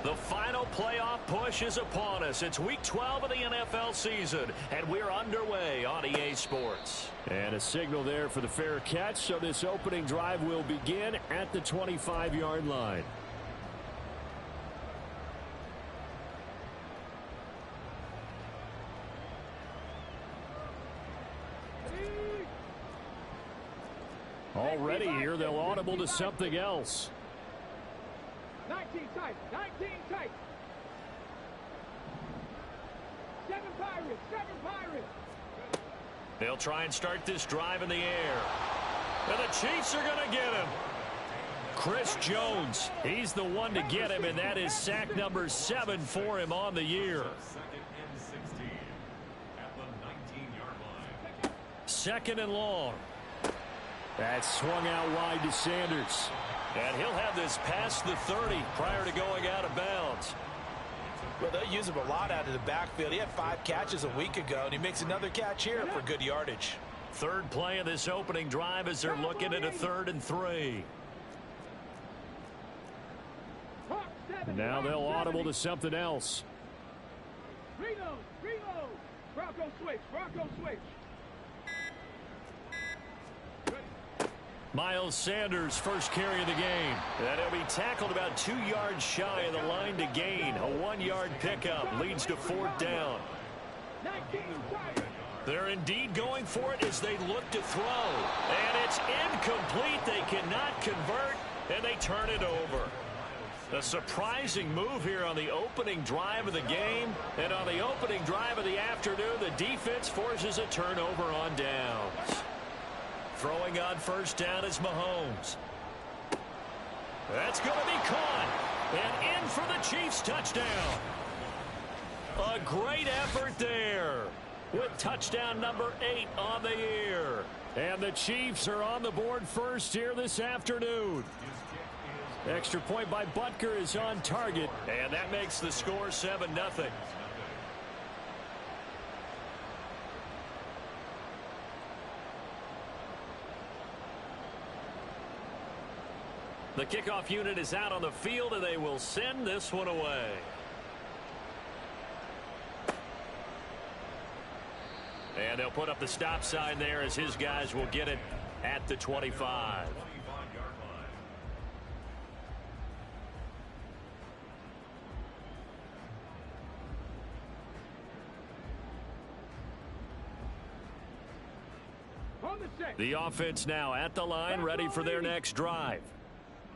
The final playoff push is upon us. It's week 12 of the NFL season, and we're underway on EA Sports. And a signal there for the fair catch, so this opening drive will begin at the 25-yard line. Already here, they'll audible to something else. 19 tight, 19 tight. 7 Pirates, 7 Pirates. They'll try and start this drive in the air. And the Chiefs are going to get him. Chris Jones, he's the one to get him, and that is sack number 7 for him on the year. Second and long. That's swung out wide to Sanders. And he'll have this past the 30 prior to going out of bounds. Well, they'll use him a lot out of the backfield. He had 5 catches a week ago, and he makes another catch here for good yardage. Third play of this opening drive as they're looking at a 3rd and 3. And now they'll audible to something else. Reload, reload. Bronco switch, Bronco switch. Miles Sanders, first carry of the game. And he'll be tackled about 2 yards shy of the line to gain. A 1-yard pickup leads to 4th down. They're indeed going for it as they look to throw. And it's incomplete. They cannot convert, and they turn it over. A surprising move here on the opening drive of the game. And on the opening drive of the afternoon, the defense forces a turnover on downs. Throwing on first down is Mahomes. That's going to be caught. And in for the Chiefs touchdown. A great effort there with touchdown number 8 on the year. And the Chiefs are on the board first here this afternoon. Extra point by Butker is on target. And that makes the score 7-0. The kickoff unit is out on the field, and they will send this one away. And they'll put up the stop sign there as his guys will get it at the 25. The offense now at the line, ready for their next drive.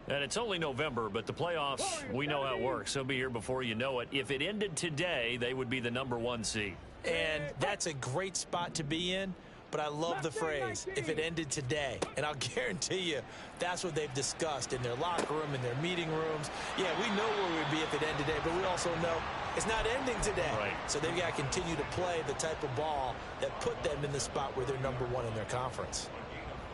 And it's only November, but the playoffs, we know how it works. They'll be here before you know it. If it ended today, they would be the number 1 seed. And that's a great spot to be in, but I love the phrase, if it ended today. And I'll guarantee you, that's what they've discussed in their locker room, in their meeting rooms. Yeah, we know where we'd be if it ended today, but we also know it's not ending today. Right. So they've got to continue to play the type of ball that put them in the spot where they're number 1 in their conference.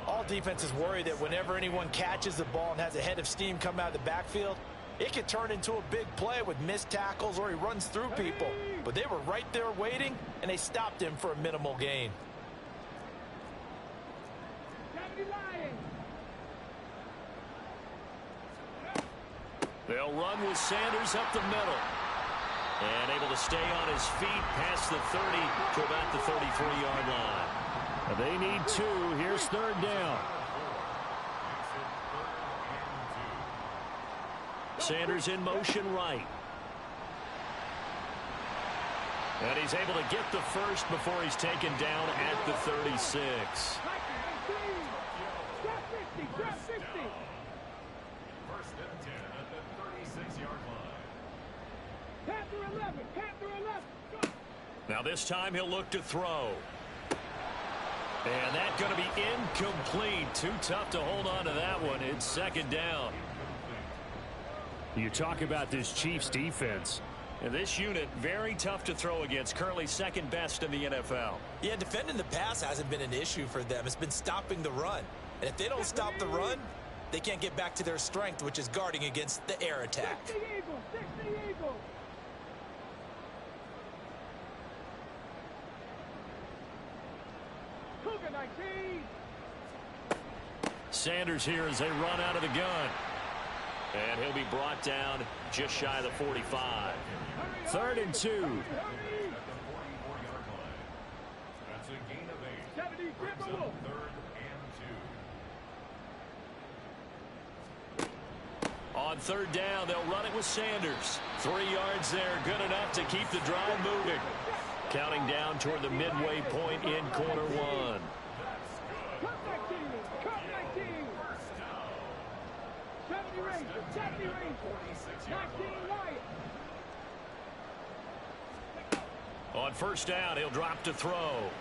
All defenses worry that whenever anyone catches the ball and has a head of steam come out of the backfield, it could turn into a big play with missed tackles or he runs through people. But they were right there waiting, and they stopped him for a minimal gain. They'll run with Sanders up the middle. And able to stay on his feet past the 30 to about the 33-yard line. They need 2. Here's 3rd down. Sanders in motion right. And he's able to get the first before he's taken down at the 36. Now this time he'll look to throw. And that's going to be incomplete. Too tough to hold on to that one. It's 2nd down. You talk about this Chiefs defense. And this unit, very tough to throw against. Currently 2nd best in the NFL. Yeah, defending the pass hasn't been an issue for them. It's been stopping the run. And if they don't stop the run, they can't get back to their strength, which is guarding against the air attack. Sanders here as they run out of the gun. And he'll be brought down just shy of the 45. 3rd and 2. That's a gain of 8. 70, dribble. 3rd and 2. On 3rd down, they'll run it with Sanders. 3 yards there, good enough to keep the drive moving. Counting down toward the midway point in quarter 1. Cut 19. Cut 19. 70 Rangers. 70 Rangers. 19 Lions. On 1st down, he'll drop to throw.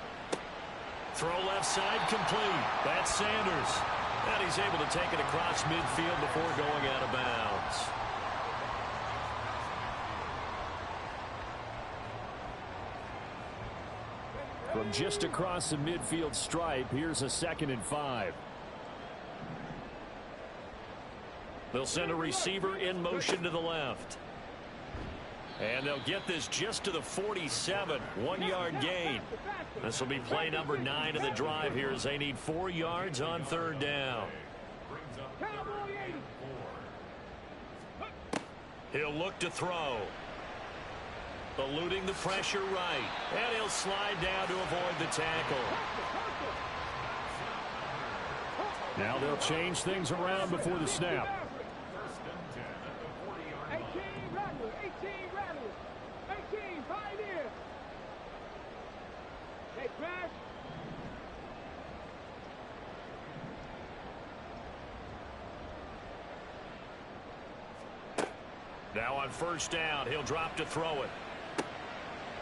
Throw left side complete. That's Sanders. And he's able to take it across midfield before going out of bounds. From just across the midfield stripe, here's a 2nd and 5. They'll send a receiver in motion to the left. And they'll get this just to the 47. 1-yard gain. This will be play number 9 of the drive here as they need 4 yards on 3rd down. He'll look to throw. Eluding the pressure right. And he'll slide down to avoid the tackle. Now they'll change things around before the snap. 18 Rattlers. 18 Rattlers. 18 Pioneers. Hey, crash. Now on 1st down, he'll drop to throw it.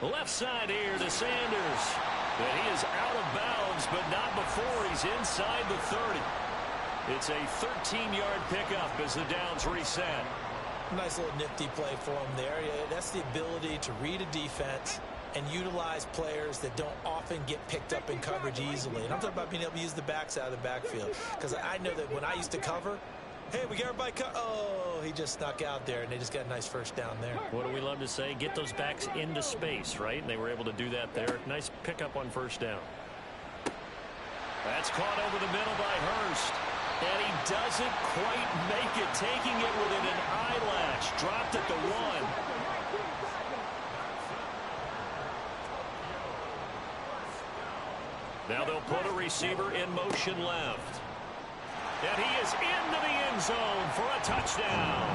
Left side here to Sanders. And he is out of bounds, but not before he's inside the 30. It's a 13-yard pickup as the downs reset. Nice little nifty play for him there. Yeah, that's the ability to read a defense and utilize players that don't often get picked up in coverage easily. And I'm talking about being able to use the backs out of the backfield. Because I know that when I used to cover, hey, we got everybody oh, he just snuck out there, and they just got a nice 1st down there. What do we love to say? Get those backs into space, right? And they were able to do that there. Nice pickup on 1st down. That's caught over the middle by Hurst. And he doesn't quite make it, taking it within an eyelash. Dropped at the 1. Now they'll put a receiver in motion left. And he is into the end zone for a touchdown.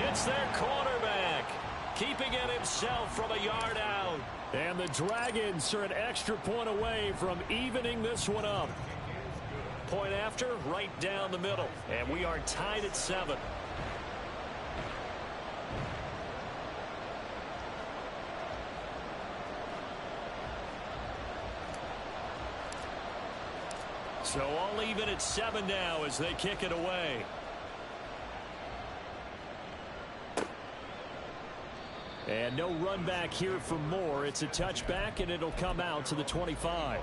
It's their quarterback, keeping it himself from a yard out. And the Dragons are an extra point away from evening this one up. Point after, right down the middle. And we are tied at 7. So all even at 7 now as they kick it away. And no run back here for more. It's a touchback, and it'll come out to the 25.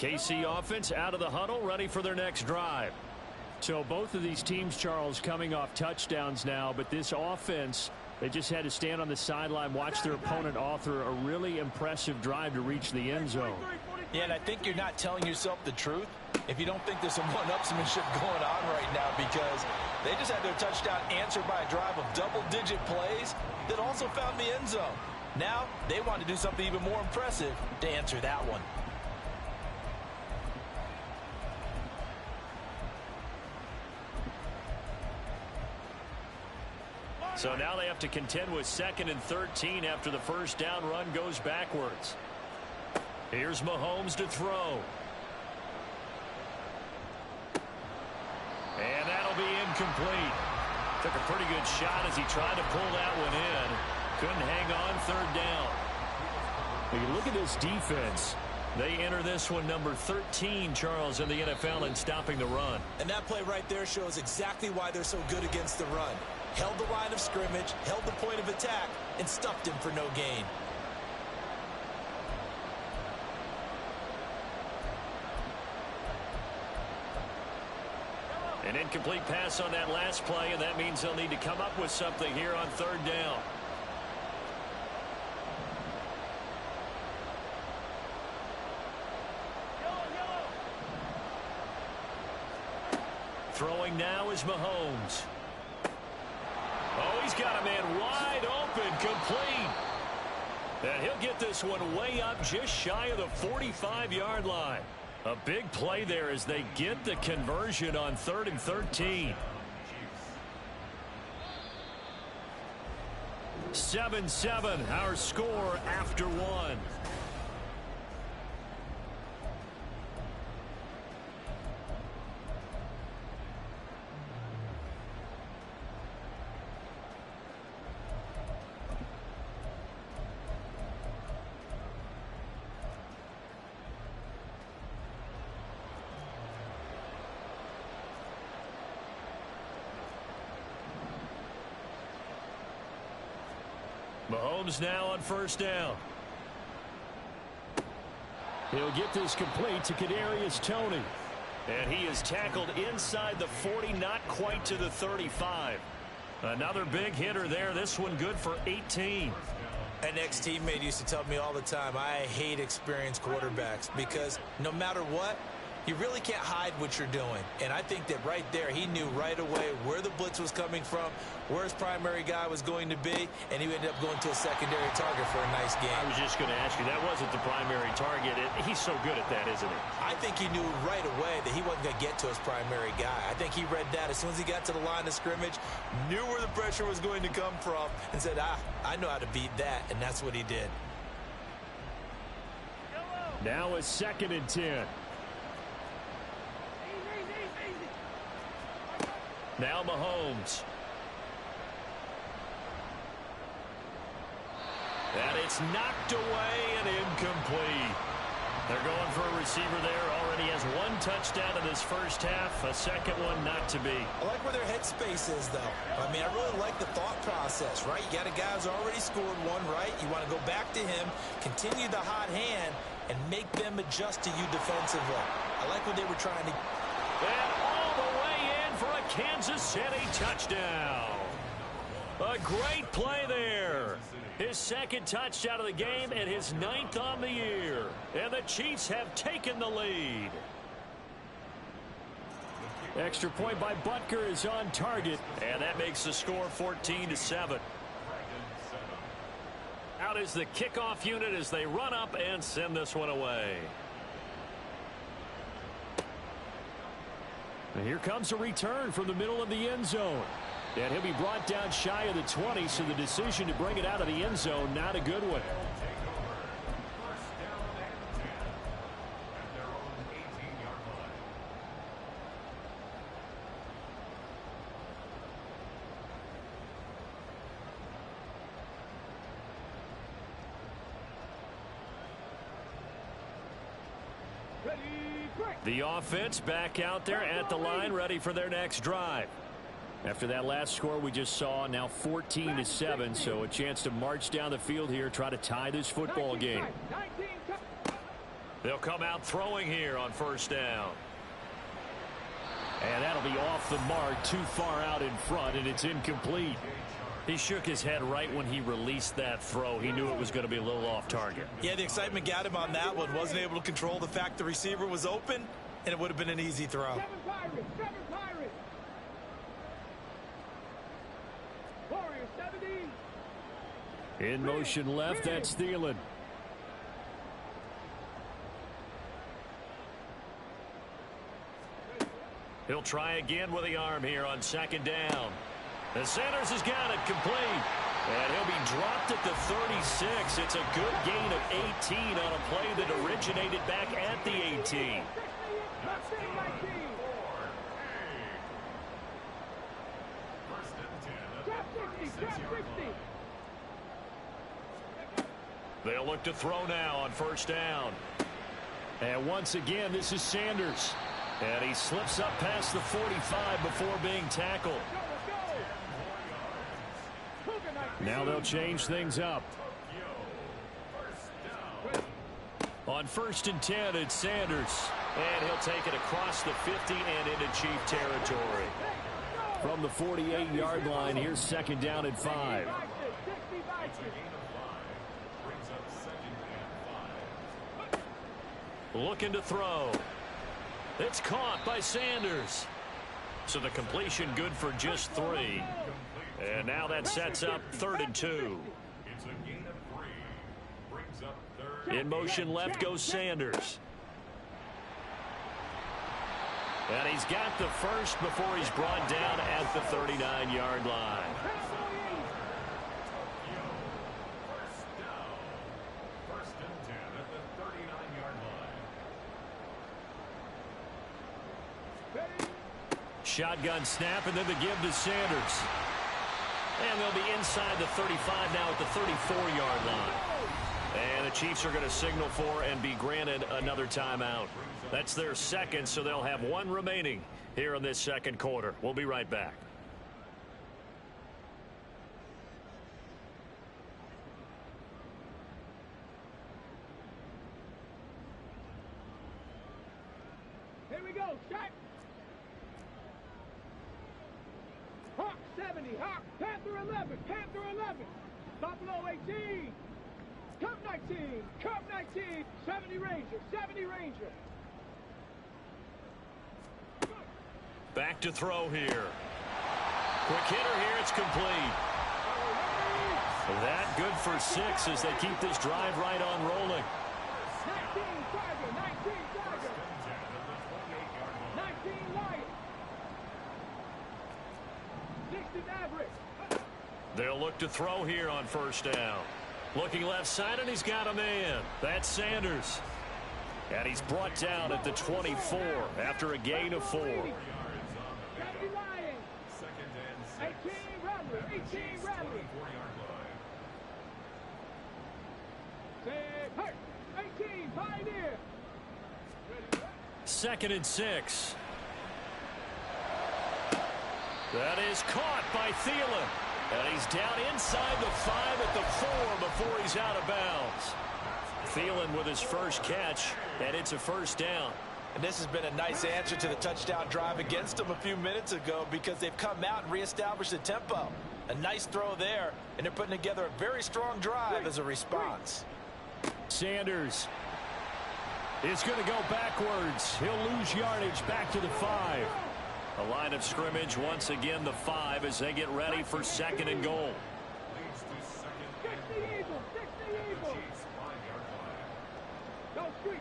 KC offense out of the huddle, ready for their next drive. So both of these teams, Charles, coming off touchdowns now, but this offense, they just had to stand on the sideline, watch their opponent author a really impressive drive to reach the end zone. Yeah, and I think you're not telling yourself the truth if you don't think there's some one-upsmanship going on right now, because they just had their touchdown answered by a drive of double-digit plays that also found the end zone. Now they want to do something even more impressive to answer that one. So now they have to contend with 2nd and 13 after the first down run goes backwards. Here's Mahomes to throw. And that'll be incomplete. Took a pretty good shot as he tried to pull that one in. Couldn't hang on 3rd down. When you look at this defense, they enter this one number 13, Charles, in the NFL in stopping the run. And that play right there shows exactly why they're so good against the run. held the line of scrimmage, held the point of attack, and stuffed him for no gain. An incomplete pass on that last play, and that means they'll need to come up with something here on third down. Throwing now is Mahomes. Oh, he's got a man wide open, complete. And he'll get this one way up just shy of the 45-yard line. A big play there as they get the conversion on 3rd and 13. 7-7, our score after one. Mahomes now on first down. He'll get this complete to Kadarius Toney. And he is tackled inside the 40, not quite to the 35. Another big hitter there. This one good for 18. An ex-teammate used to tell me all the time, I hate experienced quarterbacks because no matter what, you really can't hide what you're doing. And I think that right there, he knew right away where the blitz was coming from, where his primary guy was going to be, and he ended up going to a secondary target for a nice game. I was just going to ask you, that wasn't the primary target. He's so good at that, isn't he? I think he knew right away that he wasn't going to get to his primary guy. I think he read that as soon as he got to the line of scrimmage, knew where the pressure was going to come from, and said, I know how to beat that, and that's what he did. Now a 2nd and 10. Now Mahomes. And it's knocked away and incomplete. They're going for a receiver there. Already has one touchdown in this first half. A second one not to be. I like where their headspace is, though. I mean, I really like the thought process, right? You got a guy who's already scored one, right? You want to go back to him, continue the hot hand, and make them adjust to you defensively. I like what they were trying to... And all the way in for a Kansas City touchdown. A great play there. His second touchdown of the game and his 9th on the year. And the Chiefs have taken the lead. Extra point by Butker is on target. And that makes the score 14-7. Out is the kickoff unit as they run up and send this one away. And here comes a return from the middle of the end zone. And he'll be brought down shy of the 20, so the decision to bring it out of the end zone, not a good one. The offense back out there at the line, ready for their next drive. After that last score we just saw, now 14-7, so a chance to march down the field here, try to tie this football game. They'll come out throwing here on first down. And that'll be off the mark, too far out in front, and it's incomplete. He shook his head right when he released that throw. He knew it was going to be a little off target. Yeah, the excitement got him on that one. Wasn't able to control the fact the receiver was open, and it would have been an easy throw. In motion left, that's Thielen. He'll try again with the arm here on second down. The Sanders has got it complete. And he'll be dropped at the 36. It's a good gain of 18 on a play that originated back at the 18. They'll look to throw now on first down. And once again, this is Sanders. And he slips up past the 45 before being tackled. Now they'll change things up. On 1st and 10, it's Sanders. And he'll take it across the 50 and into Chief territory. From the 48-yard line, here's 2nd down and 5. Looking to throw. It's caught by Sanders. So the completion good for just 3. And now that sets up 3rd and 2. It's a gain of 3. Brings up 3rd. In motion left goes Sanders. And he's got the first before he's brought down at the 39-yard line. First down. 1st and 10 at the 39-yard line. Shotgun snap and then the give to Sanders. And they'll be inside the 35 now at the 34-yard line. And the Chiefs are going to signal for and be granted another timeout. That's their 2nd, so they'll have 1 remaining here in this 2nd quarter. We'll be right back. Here we go, shot. Hawk 70, Hawk, Panther 11, Panther 11. Buffalo 18. Cup 19, Cup 19, 70 Ranger, 70 Ranger. Back to throw here. Quick hitter here, it's complete. That good for 6 as they keep this drive right on rolling. 19 Tiger, 19 Tiger. 19 Lion. 60 Maverick. They'll look to throw here on 1st down. Looking left side, and he's got a man. That's Sanders. And he's brought down at the 24 after a gain of 4. 70 Lion. 18 Rattler, 18 Rattler. Hey, 18 Pioneer. 2nd and 6. That is caught by Thielen. And he's down inside the 5 at the 4 before he's out of bounds. Thielen with his first catch, and it's a 1st down. And this has been a nice answer to the touchdown drive against them a few minutes ago because they've come out and reestablished the tempo. A nice throw there, and they're putting together a very strong drive as a response. Sanders is going to go backwards. He'll lose yardage back to the 5. A line of scrimmage once again the 5 as they get ready for 2nd and goal. 60 Eagles, 60 Eagles. Go street.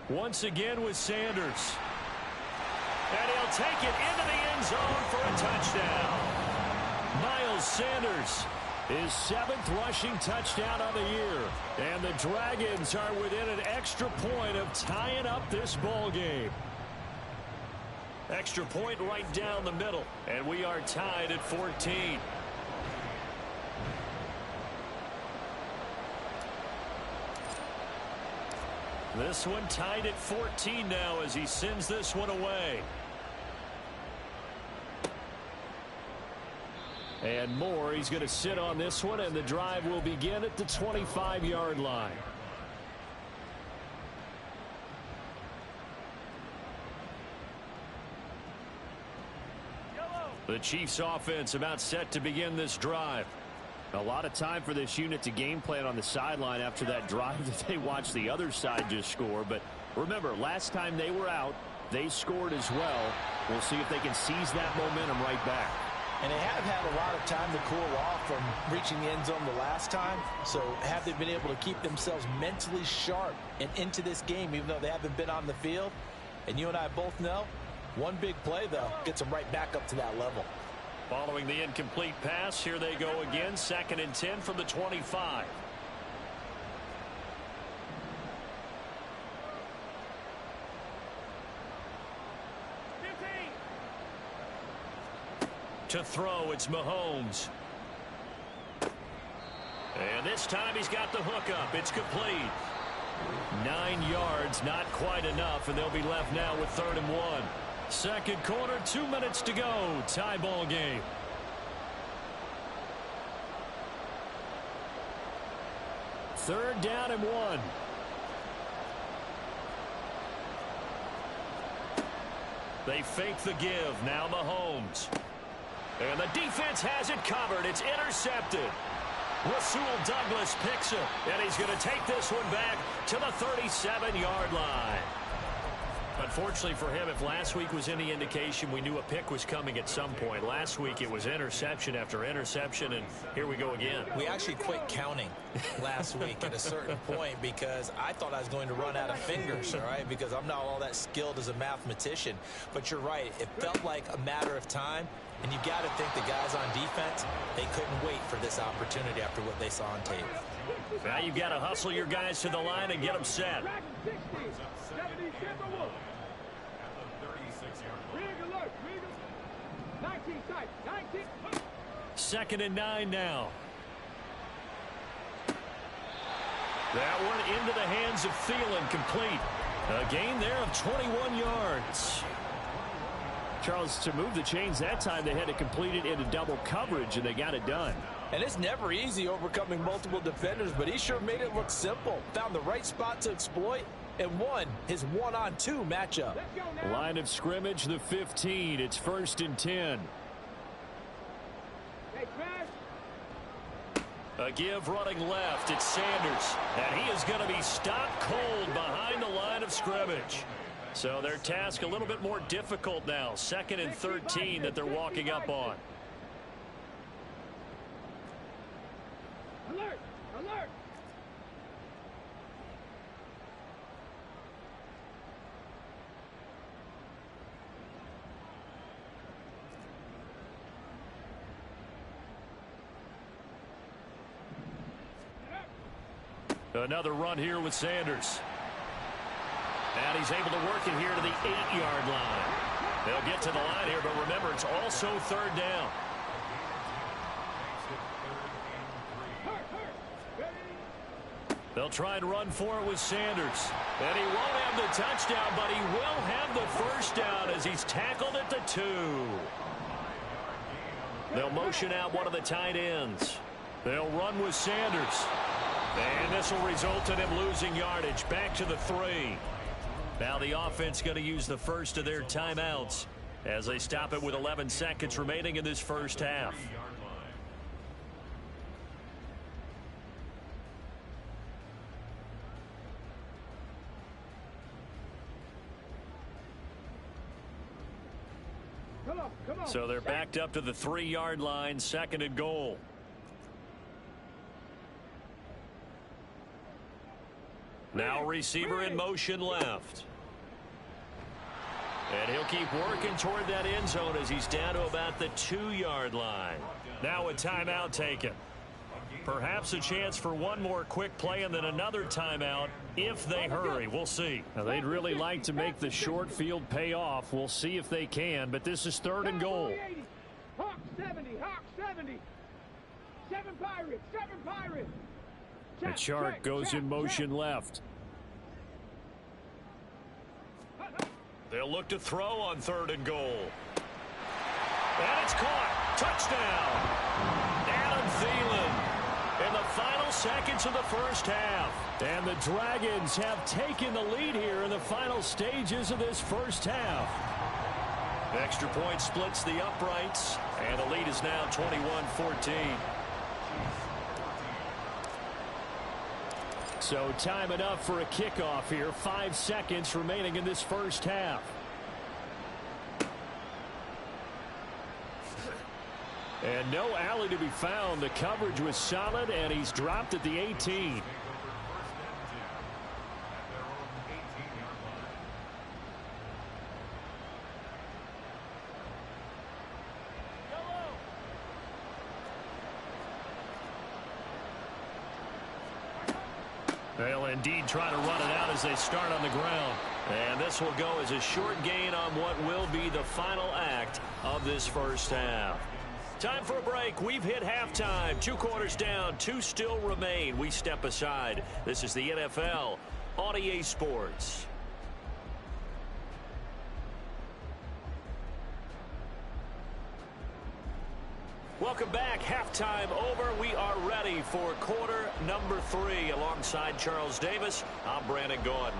Once again with Sanders. And he'll take it into the end zone for a touchdown. Miles Sanders, his 7th rushing touchdown on the year. And the Dragons are within an extra point of tying up this ball game. Extra point right down the middle. And we are tied at 14. This one tied at 14 now as he sends this one away. And Moore, he's going to sit on this one, and the drive will begin at the 25-yard line. The Chiefs offense about set to begin this drive. A lot of time for this unit to game plan on the sideline after that drive that they watched the other side just score. But remember, last time they were out, they scored as well. We'll see if they can seize that momentum right back. And they have had a lot of time to cool off from reaching the end zone the last time. So have they been able to keep themselves mentally sharp and into this game even though they haven't been on the field? And you and I both know, one big play, though, gets them right back up to that level. Following the incomplete pass, here they go again. 2nd and 10 from the 25. To throw, it's Mahomes. And this time he's got the hookup. It's complete. 9 yards, not quite enough, and they'll be left now with 3rd and 1. 2nd quarter, 2 minutes to go. Tie ball game. 3rd down and 1. They fake the give. Now Mahomes. And the defense has it covered. It's intercepted. Rasul Douglas picks it. And he's going to take this one back to the 37-yard line. Unfortunately for him, if last week was any indication, we knew a pick was coming at some point. Last week it was interception after interception, and here we go again. We actually quit counting last week at a certain point because I thought I was going to run out of fingers, all right, because I'm not all that skilled as a mathematician. But you're right. It felt like a matter of time, and you got to think the guys on defense, they couldn't wait for this opportunity after what they saw on tape. Now you've got to hustle your guys to the line and get them set. 2nd and 9 now. That one into the hands of Thielen, complete. A gain there of 21 yards. Charles, to move the chains that time, they had to complete it into double coverage, and they got it done. And it's never easy overcoming multiple defenders, but he sure made it look simple. Found the right spot to exploit and won his 1-on-2 matchup. Line of scrimmage, the 15. It's 1st and 10. A give running left. It's Sanders. And he is going to be stopped cold behind the line of scrimmage. So their task a little bit more difficult now. 2nd and 13 that they're walking up on. Alert! Alert! Another run here with Sanders. And he's able to work it here to the 8-yard line. They'll get to the line here, but remember, it's also 3rd down. They'll try and run for it with Sanders. And he won't have the touchdown, but he will have the 1st down as he's tackled at the 2. They'll motion out one of the tight ends. They'll run with Sanders. And this will result in him losing yardage back to the 3. Now the offense going to use the first of their timeouts as they stop it with 11 seconds remaining in this first half. Come on. So they're backed up to the 3-yard line, 2nd and goal. Now receiver in motion left. And he'll keep working toward that end zone as he's down to about the 2-yard line. Now a timeout taken. Perhaps a chance for one more quick play and then another timeout if they hurry. We'll see. Now, they'd really like to make the short field pay off. We'll see if they can, but this is 3rd and goal. Hawk 70, Hawk 70. 7 Pirates, 7 Pirates. The chart goes in motion left. They'll look to throw on 3rd and goal. And it's caught. Touchdown. Adam Thielen in the final seconds of the first half. And the Dragons have taken the lead here in the final stages of this first half. The extra point splits the uprights, and the lead is now 21-14. So time enough for a kickoff here. 5 seconds remaining in this first half. And no alley to be found. The coverage was solid, and he's dropped at the 18. They'll indeed try to run it out as they start on the ground. And this will go as a short gain on what will be the final act of this first half. Time for a break. We've hit halftime. 2 quarters down. 2 still remain. We step aside. This is the NFL on EA Sports. Welcome back. Halftime over. We are ready for quarter number 3. Alongside Charles Davis, I'm Brandon Gordon.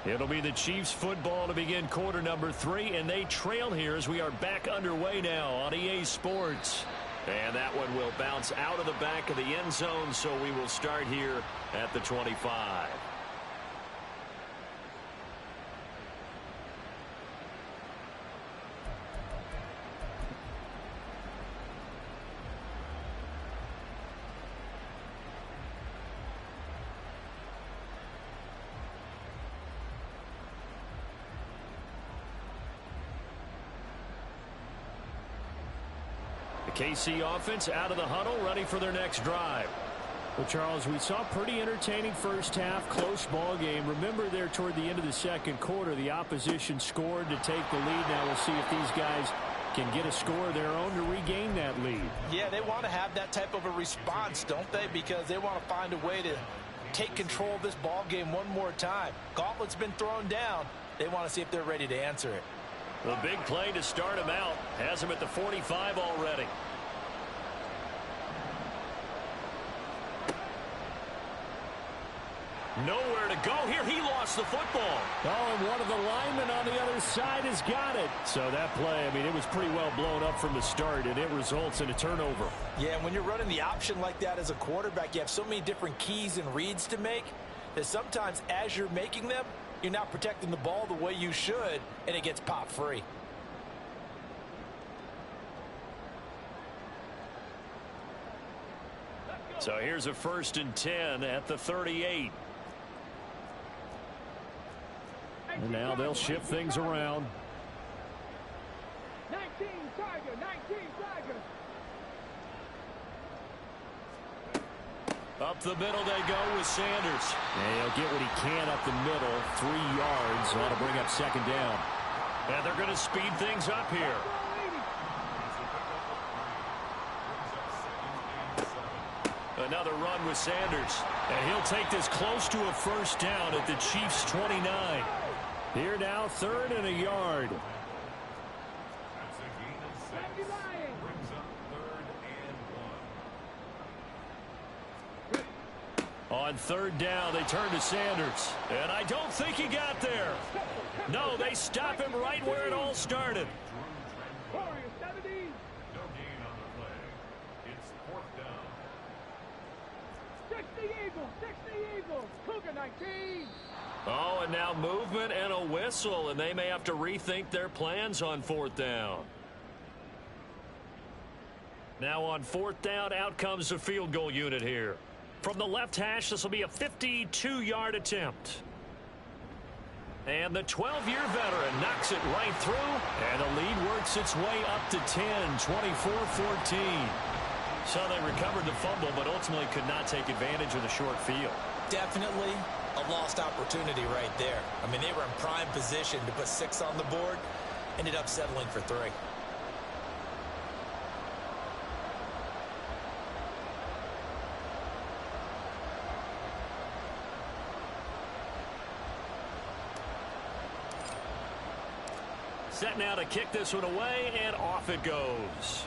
It'll be the Chiefs football to begin quarter number 3, and they trail here as we are back underway now on EA Sports. And that one will bounce out of the back of the end zone, so we will start here at the 25. KC offense out of the huddle, ready for their next drive. Well, Charles, we saw pretty entertaining first half, close ball game. Remember there toward the end of the second quarter, the opposition scored to take the lead. Now we'll see if these guys can get a score of their own to regain that lead. Yeah, they want to have that type of a response, don't they? Because they want to find a way to take control of this ball game one more time. Gauntlet's been thrown down. They want to see if they're ready to answer it. The big play to start him out has him at the 45 already. Nowhere to go here. He lost the football. Oh, and one of the linemen on the other side has got it. So that play, I mean, it was pretty well blown up from the start, and it results in a turnover. Yeah, and when you're running the option like that as a quarterback, you have so many different keys and reads to make that sometimes as you're making them, you're not protecting the ball the way you should, and it gets popped free. So here's a 1st and 10 at the 38. And now they'll shift things around. 19 Tiger, 19 Tiger. Up the middle they go with Sanders. And he'll get what he can up the middle, 3 yards. That'll bring up 2nd down. And they're going to speed things up here. Another run with Sanders. And he'll take this close to a 1st down at the Chiefs' 29. Here now, 3rd and a yard. That's a gain of 6. Brings up 3rd and 1. On 3rd down, they turn to Sanders. And I don't think he got there. No, they stop him right where it all started. Warrior 70. No gain on the play. It's 4th down. 60 Eagles, 60 Eagles. Cougar 19. Oh, and now movement and a whistle, and they may have to rethink their plans on 4th down. Now on 4th down, out comes the field goal unit here. From the left hash, this will be a 52-yard attempt. And the 12-year veteran knocks it right through, and the lead works its way up to 10, 24-14. So they recovered the fumble, but ultimately could not take advantage of the short field. Definitely a lost opportunity right there. I mean, they were in prime position to put 6 on the board, ended up settling for 3. Set now to kick this one away, and off it goes.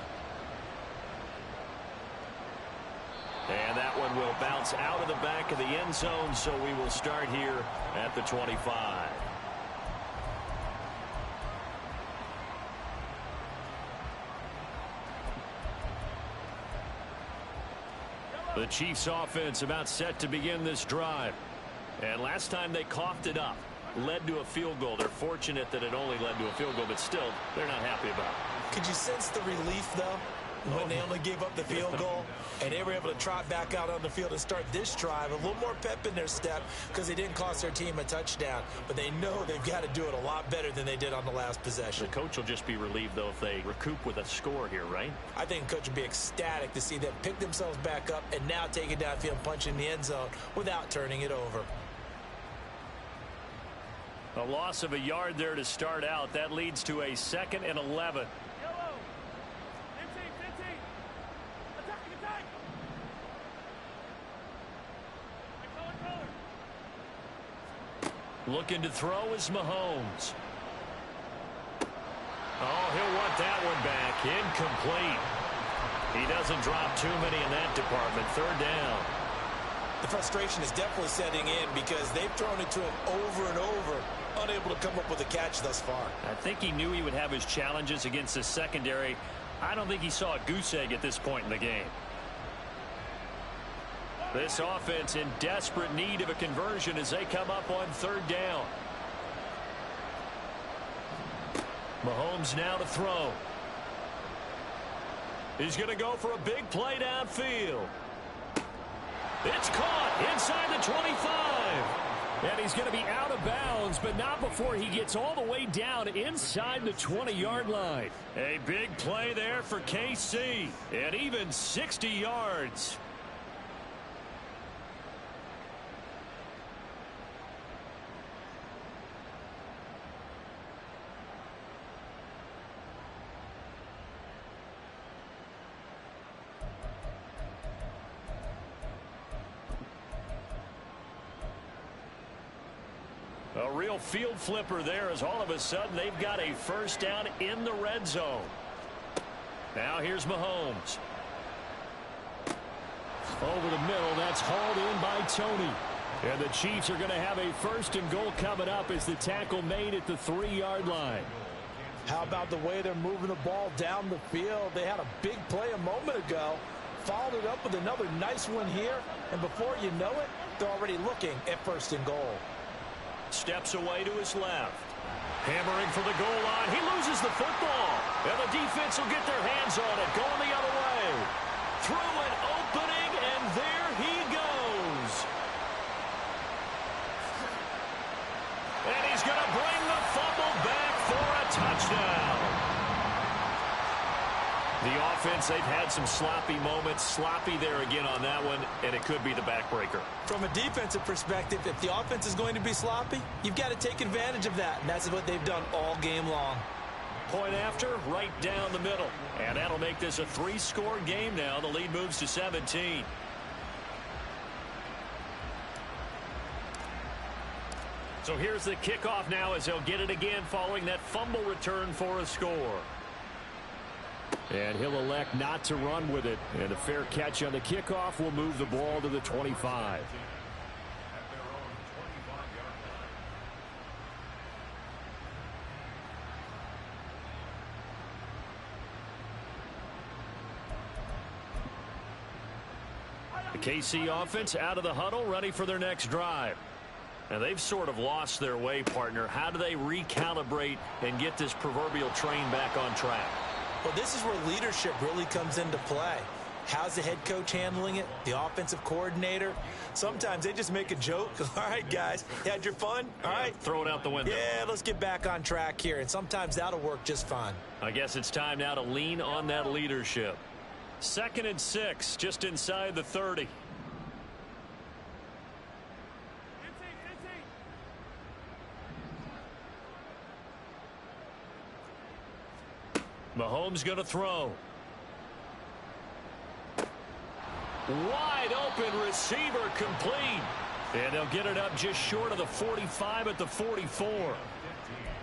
And that one will bounce out of the back of the end zone, so we will start here at the 25. The Chiefs offense about set to begin this drive. And last time they coughed it up, led to a field goal. They're fortunate that it only led to a field goal, but still, they're not happy about it. Could you sense the relief, though, when they only gave up the field goal and they were able to trot back out on the field and start this drive? A little more pep in their step because they didn't cost their team a touchdown, but they know they've got to do it a lot better than they did on the last possession. The coach will just be relieved, though, if they recoup with a score here, right? I think the coach would be ecstatic to see them pick themselves back up and now take it downfield and punch in the end zone without turning it over. A loss of a yard there to start out. That leads to a 2nd and 11. Looking to throw is Mahomes. Oh, he'll want that one back. Incomplete. He doesn't drop too many in that department. 3rd down. The frustration is definitely setting in because they've thrown it to him over and over, unable to come up with a catch thus far. I think he knew he would have his challenges against the secondary. I don't think he saw a goose egg at this point in the game. This offense in desperate need of a conversion as they come up on 3rd down. Mahomes now to throw. He's going to go for a big play downfield. It's caught inside the 25. And he's going to be out of bounds, but not before he gets all the way down inside the 20-yard line. A big play there for KC, and even 60 yards. A real field flipper there as all of a sudden they've got a 1st down in the red zone. Now here's Mahomes. Over the middle, that's hauled in by Tony. And the Chiefs are going to have a 1st and goal coming up as the tackle made at the 3-yard line. How about the way they're moving the ball down the field? They had a big play a moment ago, followed it up with another nice one here, and before you know it, they're already looking at 1st and goal. Steps away to his left. Hammering for the goal line. He loses the football. And the defense will get their hands on it. Going the other way. Through an opening, and there he goes. And he's going to bring the fumble back for a touchdown. The offense, they've had some sloppy moments. Sloppy there again on that one, and it could be the backbreaker. From a defensive perspective, if the offense is going to be sloppy, you've got to take advantage of that, and that's what they've done all game long. Point after, right down the middle. And that'll make this a 3-score game now. The lead moves to 17. So here's the kickoff now as they'll get it again following that fumble return for a score. And he'll elect not to run with it. And a fair catch on the kickoff will move the ball to the 25. The KC offense out of the huddle, ready for their next drive. And they've sort of lost their way, partner. How do they recalibrate and get this proverbial train back on track? Well, this is where leadership really comes into play. How's the head coach handling it? The offensive coordinator? Sometimes they just make a joke. All right, guys, you had your fun? All right. Throw it out the window. Yeah, let's get back on track here. And sometimes that'll work just fine. I guess it's time now to lean on that leadership. 2nd and 6, just inside the 30. Mahomes going to throw. Wide open receiver complete. And they'll get it up just short of the 45 at the 44.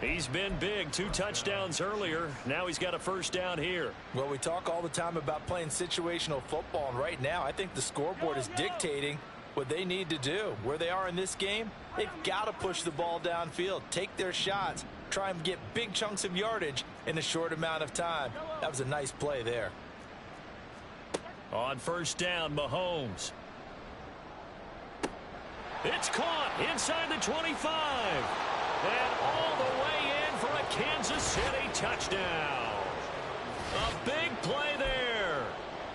He's been big. 2 touchdowns earlier. Now he's got a 1st down here. Well, we talk all the time about playing situational football, and right now I think the scoreboard is dictating what they need to do. Where they are in this game, they've got to push the ball downfield, take their shots, try and get big chunks of yardage in a short amount of time. That was a nice play there. On 1st down, Mahomes. It's caught inside the 25. And all the way in for a Kansas City touchdown. A big play there.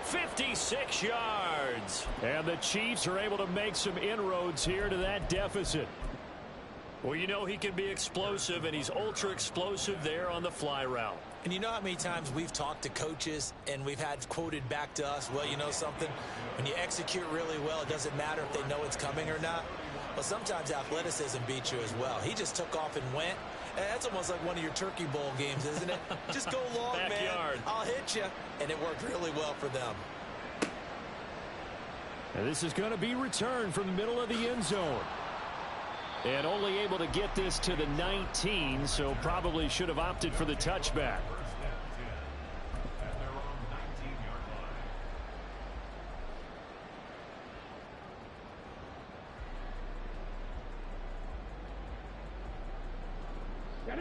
56 yards. And the Chiefs are able to make some inroads here to that deficit. Well, you know he can be explosive, and he's ultra explosive there on the fly route. And you know how many times we've talked to coaches and we've had quoted back to us, well, you know something, when you execute really well, it doesn't matter if they know it's coming or not. But sometimes athleticism beats you as well. He just took off and went. And that's almost like one of your Turkey Bowl games, isn't it? Just go long, Backyard. man. I'll hit you. And it worked really well for them. And this is going to be returned from the middle of the end zone. And only able to get this to the 19, so probably should have opted for the touchback.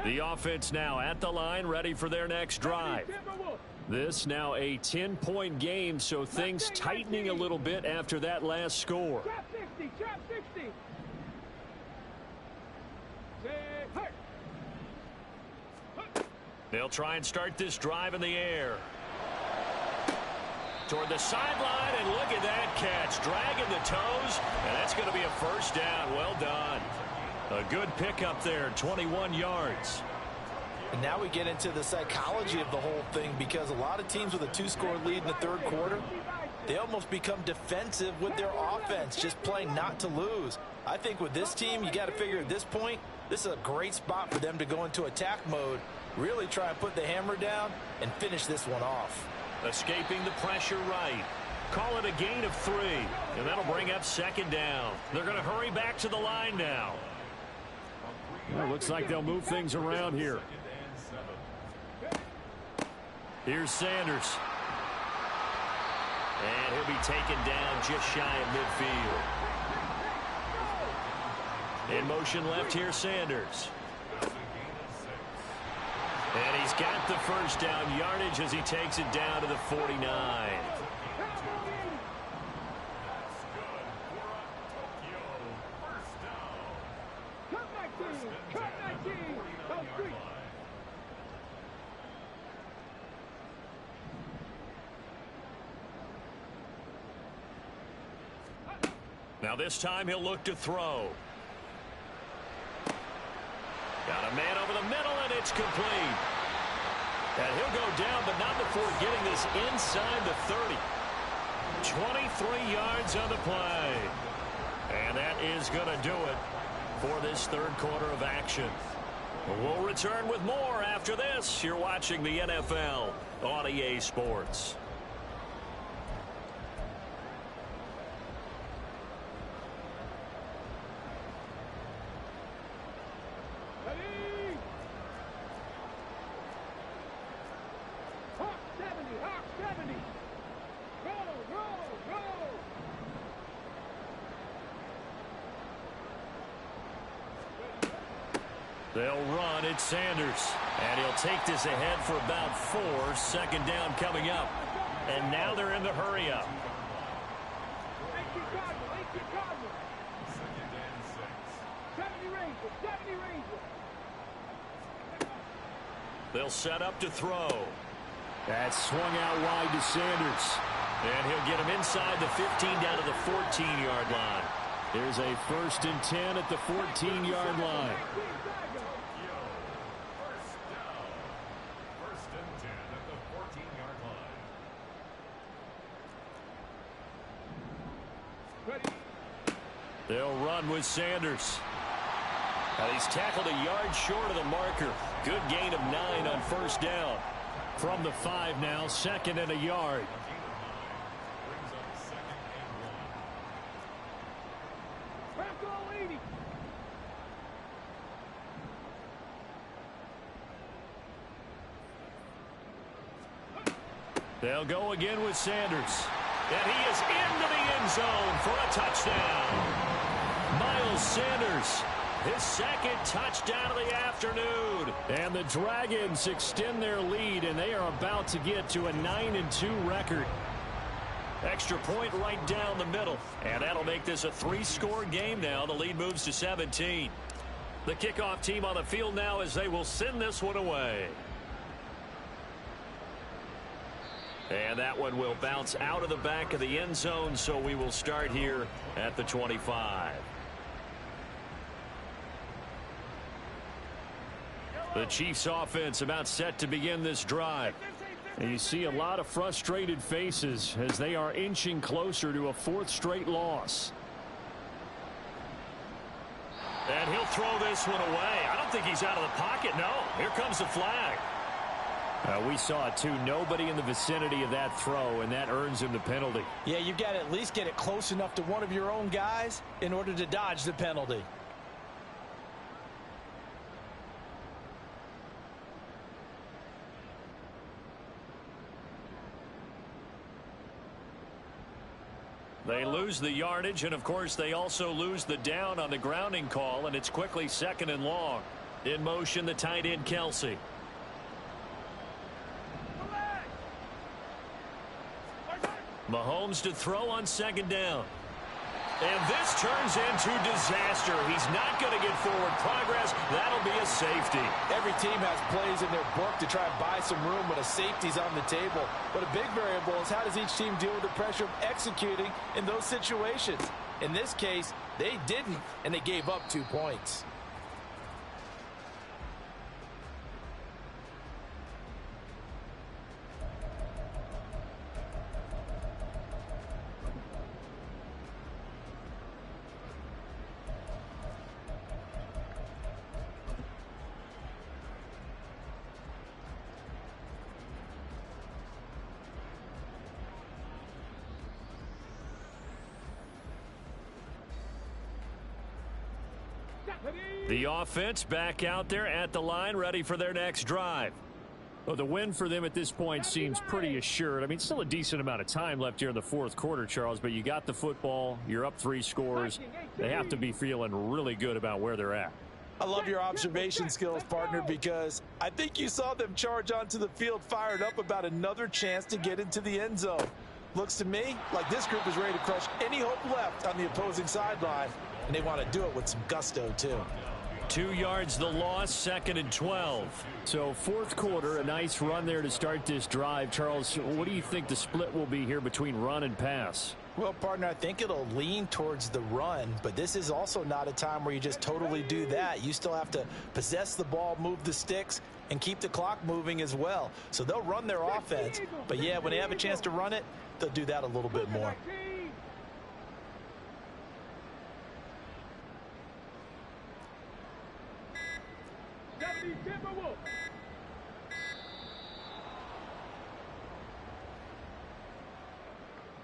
The offense now at the line, ready for their next drive. This now a 10-point game, so things tightening a little bit after that last score. Trap 60, trap 60. They'll try and start this drive in the air. Toward the sideline, and look at that catch. Dragging the toes, and that's going to be a first down. Well done. A good pickup there, 21 yards. And now we get into the psychology of the whole thing, because a lot of teams with a 2-score lead in the third quarter, they almost become defensive with their offense, just playing not to lose. I think with this team, you got to figure at this point, this is a great spot for them to go into attack mode, really try and put the hammer down and finish this one off. Escaping the pressure right. Call it a gain of 3, and that'll bring up second down. They're going to hurry back to the line now. Well, looks like they'll move things around here. Here's Sanders. And he'll be taken down just shy of midfield. In motion left here, Sanders. And he's got the first down yardage as he takes it down to the 49. Now this time he'll look to throw. Got a man over the middle, and it's complete. And he'll go down, but not before getting this inside the 30. 23 yards on the play. And that is going to do it for this third quarter of action. We'll return with more after this. You're watching the NFL on EA Sports. They'll run. It's Sanders. And he'll take this ahead for about 4. Second down coming up. And now they're in the hurry up. They'll set up to throw. That swung out wide to Sanders. And he'll get him inside the 15 down to the 14-yard line. There's a 1st and 10 at the 14-yard line. They'll run with Sanders. And he's tackled a yard short of the marker. Good gain of 9 on first down. From the 5 now, 2nd and a yard. They'll go again with Sanders. And he is into the end zone for a touchdown. Miles Sanders, his 2nd touchdown of the afternoon. And the Dragons extend their lead, and they are about to get to a 9-2 record. Extra point right down the middle. And that'll make this a 3-score game now. The lead moves to 17. The kickoff team on the field now as they will send this one away. And that one will bounce out of the back of the end zone, so we will start here at the 25. The Chiefs offense about set to begin this drive. And you see a lot of frustrated faces as they are inching closer to a 4th straight loss. And he'll throw this one away. I don't think he's out of the pocket. No, here comes the flag. We saw it too. Nobody in the vicinity of that throw, and that earns him the penalty. Yeah, you've got to at least get it close enough to one of your own guys in order to dodge the penalty. They lose the yardage, and of course they also lose the down on the grounding call, and it's quickly 2nd and long. In motion, the tight end Kelsey. Mahomes to throw on 2nd down. And this turns into disaster. He's not going to get forward progress. That'll be a safety. Every team has plays in their book to try and buy some room when a safety's on the table. But a big variable is how does each team deal with the pressure of executing in those situations. In this case, they didn't, and they gave up 2 points. The offense back out there at the line, ready for their next drive. Well, the win for them at this point seems pretty assured. I mean, still a decent amount of time left here in the 4th quarter, Charles, but you got the football. You're up 3 scores. They have to be feeling really good about where they're at. I love your observation skills, partner, because I think you saw them charge onto the field fired up about another chance to get into the end zone. Looks to me like this group is ready to crush any hope left on the opposing sideline, and they want to do it with some gusto, too. 2 yards the loss, 2nd and 12. So 4th quarter, a nice run there to start this drive. Charles, what do you think the split will be here between run and pass? Well, partner, I think it'll lean towards the run, but this is also not a time where you just totally do that. You still have to possess the ball, move the sticks, and keep the clock moving as well. So they'll run their offense, but yeah, when they have a chance to run it, they'll do that a little bit more.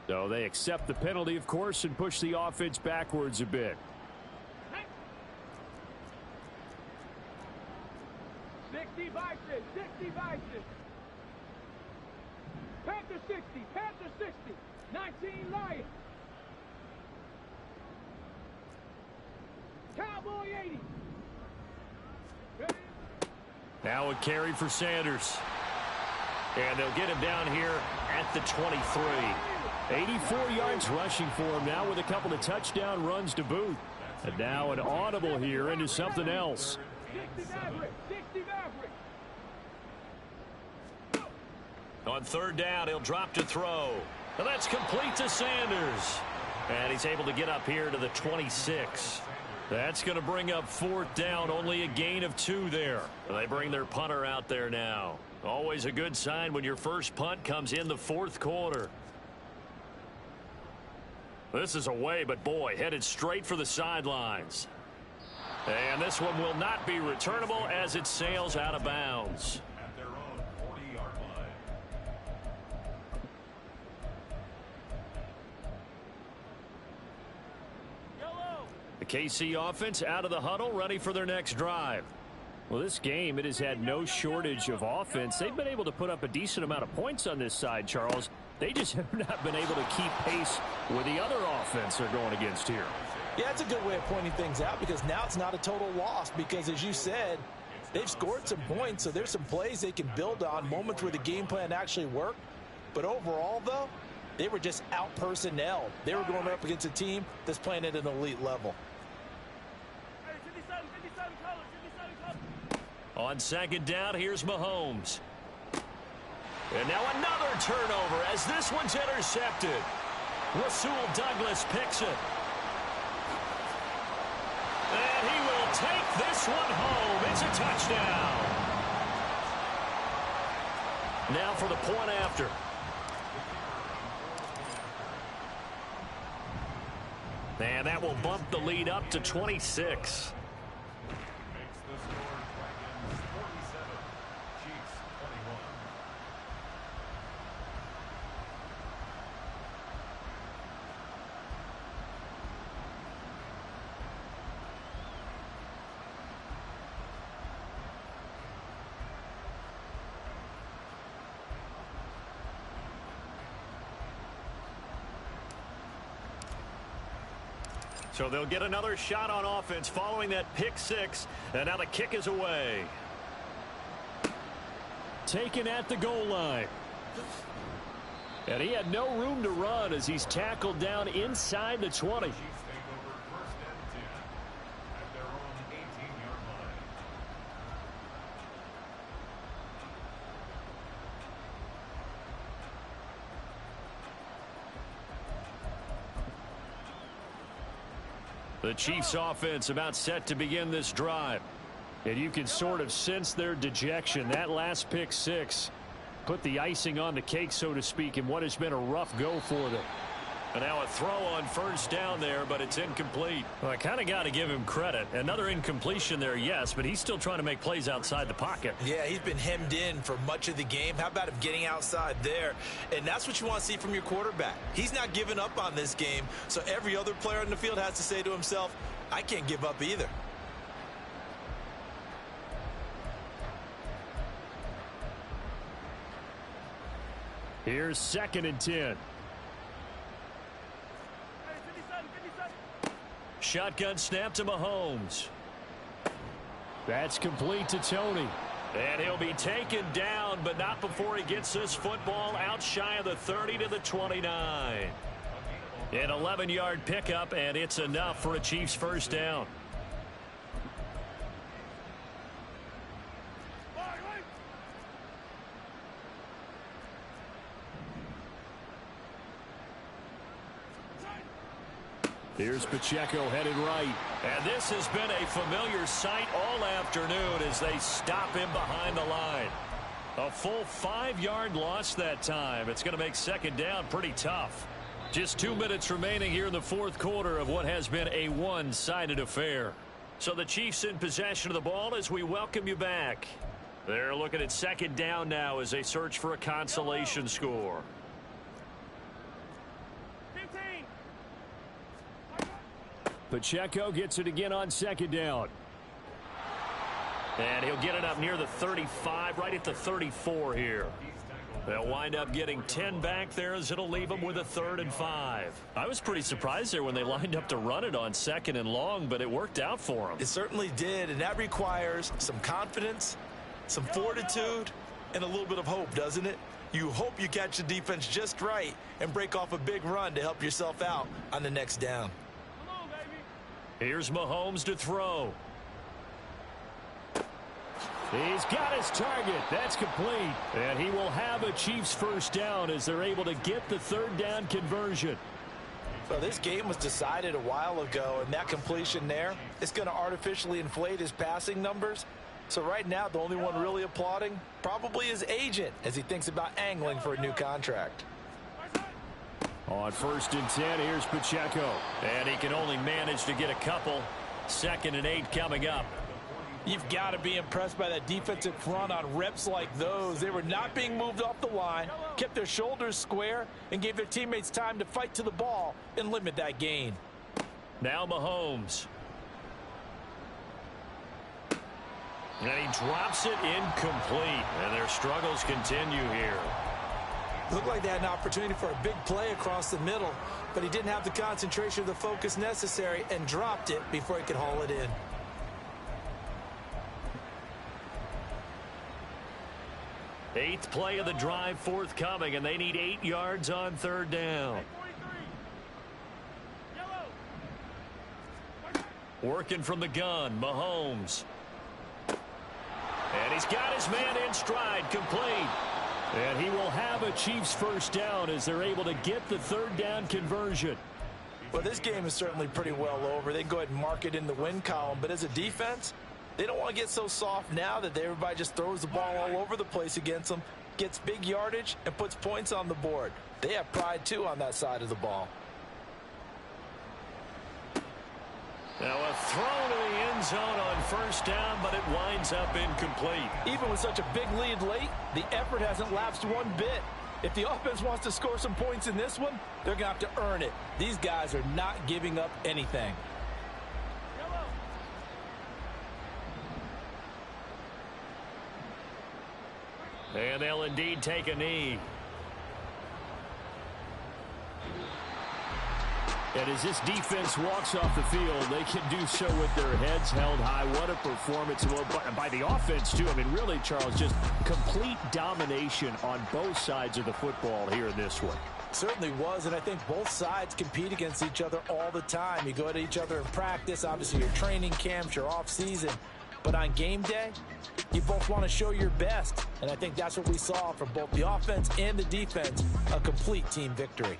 So they accept the penalty, of course, and push the offense backwards a bit. 60 Vices, 60 Vices. Panther 60, Panther 60, 19 Lions. Cowboy 80. Now a carry for Sanders. And they'll get him down here at the 23. 84 yards rushing for him now with a couple of touchdown runs to boot. And now an audible here into something else. 60 Maverick, 60 Maverick. On 3rd down, he'll drop to throw. And that's complete to Sanders. And he's able to get up here to the 26. That's going to bring up 4th down, only a gain of 2 there. They bring their punter out there now. Always a good sign when your first punt comes in the 4th quarter. This is away, but boy, headed straight for the sidelines. And this one will not be returnable as it sails out of bounds. At their own 40-yard line. The KC offense out of the huddle, ready for their next drive. Well, this game, it has had no shortage of offense. They've been able to put up a decent amount of points on this side, Charles. They just have not been able to keep pace with the other offense they're going against here. Yeah, it's a good way of pointing things out because now it's not a total loss because, as you said, they've scored some points, so there's some plays they can build on, moments where the game plan actually worked. But overall, though, they were just out-personnel. They were going up against a team that's playing at an elite level. On 2nd down, here's Mahomes. And now another turnover as this one's intercepted. Rasul Douglas picks it. And he will take this one home. It's a touchdown. Now for the point after. And that will bump the lead up to 26. So they'll get another shot on offense following that pick six. And now the kick is away. Taken at the goal line. And he had no room to run as he's tackled down inside the 20. The Chiefs offense about set to begin this drive. And you can sort of sense their dejection. That last pick six put the icing on the cake, so to speak, in what has been a rough go for them. And now a throw on first down there, but it's incomplete. Well, I kind of got to give him credit. Another incompletion there, yes, but he's still trying to make plays outside the pocket. Yeah, he's been hemmed in for much of the game. How about him getting outside there? And that's what you want to see from your quarterback. He's not giving up on this game, so every other player on the field has to say to himself, I can't give up either. Here's 2nd and 10. Shotgun snap to Mahomes. That's complete to Tony. And he'll be taken down, but not before he gets this football out shy of the 30 to the 29. An 11-yard pickup, and it's enough for a Chiefs first down. Here's Pacheco headed right. And this has been a familiar sight all afternoon as they stop him behind the line. A full 5-yard loss that time. It's going to make second down pretty tough. Just 2 minutes remaining here in the fourth quarter of what has been a one-sided affair. So the Chiefs in possession of the ball as we welcome you back. They're looking at second down now as they search for a consolation score. Pacheco gets it again on second down. And he'll get it up near the 35, right at the 34 here. They'll wind up getting 10 back there as it'll leave them with a 3rd and 5. I was pretty surprised there when they lined up to run it on 2nd and long, but it worked out for them. It certainly did, and that requires some confidence, some fortitude, and a little bit of hope, doesn't it? You hope you catch the defense just right and break off a big run to help yourself out on the next down. Here's Mahomes to throw. He's got his target. That's complete. And he will have a Chiefs first down as they're able to get the 3rd down conversion. Well, this game was decided a while ago, and that completion there is going to artificially inflate his passing numbers. So right now, the only one really applauding probably his agent as he thinks about angling for a new contract. On 1st and 10, here's Pacheco. And he can only manage to get a couple. 2nd and 8 coming up. You've got to be impressed by that defensive front on reps like those. They were not being moved off the line, kept their shoulders square, and gave their teammates time to fight to the ball and limit that gain. Now Mahomes. And he drops it incomplete. And their struggles continue here. Looked like they had an opportunity for a big play across the middle, but he didn't have the concentration or the focus necessary and dropped it before he could haul it in. Eighth play of the drive forthcoming, and they need 8 yards on 3rd down. Working from the gun, Mahomes. And he's got his man in stride, complete. And he will have a Chiefs first down as they're able to get the 3rd down conversion. Well, this game is certainly pretty well over. They can go ahead and mark it in the win column. But as a defense, they don't want to get so soft now that everybody just throws the ball all over the place against them, gets big yardage, and puts points on the board. They have pride, too, on that side of the ball. Now a throw to the end zone on 1st down, but it winds up incomplete. Even with such a big lead late, the effort hasn't lapsed one bit. If the offense wants to score some points in this one, they're going to have to earn it. These guys are not giving up anything. And they'll indeed take a knee. And as this defense walks off the field, they can do so with their heads held high. What a performance by the offense, too. I mean, really, Charles, just complete domination on both sides of the football here in this one. Certainly was, and I think both sides compete against each other all the time. You go at each other in practice, obviously your training camps, your off-season. But on game day, you both want to show your best. And I think that's what we saw from both the offense and the defense, a complete team victory.